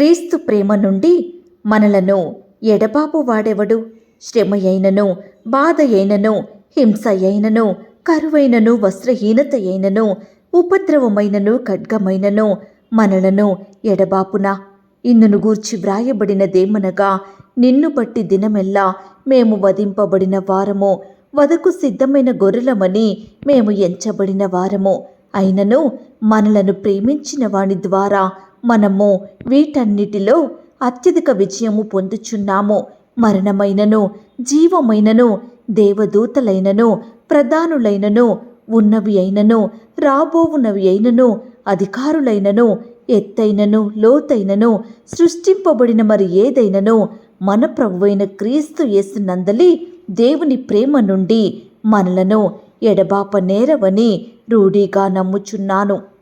క్రీస్తు ప్రేమ నుండి మనలను ఎడబాపు వాడెవడు? శ్రమయైనను, బాధయైనను, హింసయైనను, కరువైనను, వస్త్రహీనతయైనను, ఉపద్రవమైనను, ఖడ్గమైనను మనలను ఎడబాపునా? ఇందును గూర్చి వ్రాయబడినదేమనగా, నిన్ను బట్టి దినమెల్లా మేము వధింపబడిన వారము, వధకు సిద్ధమైన గొర్రెలమని మేము ఎంచబడిన వారము. అయినను మనలను ప్రేమించిన వాని ద్వారా మనము వీటన్నిటిలో అత్యధిక విజయము పొందుచున్నాము. మరణమైనను, జీవమైనను, దేవదూతలైనను, ప్రధానులైనను, ఉన్నవి అయినను, రాబోవునవి అయినను, అధికారులైనను, ఎత్తైనను, లోతైనను, సృష్టింపబడిన మరి ఏదైనను మన ప్రభువైన క్రీస్తు యేసునందలి దేవుని ప్రేమ నుండి మనలను ఎడబాప నేరవని రూఢిగా నమ్ముచున్నాను.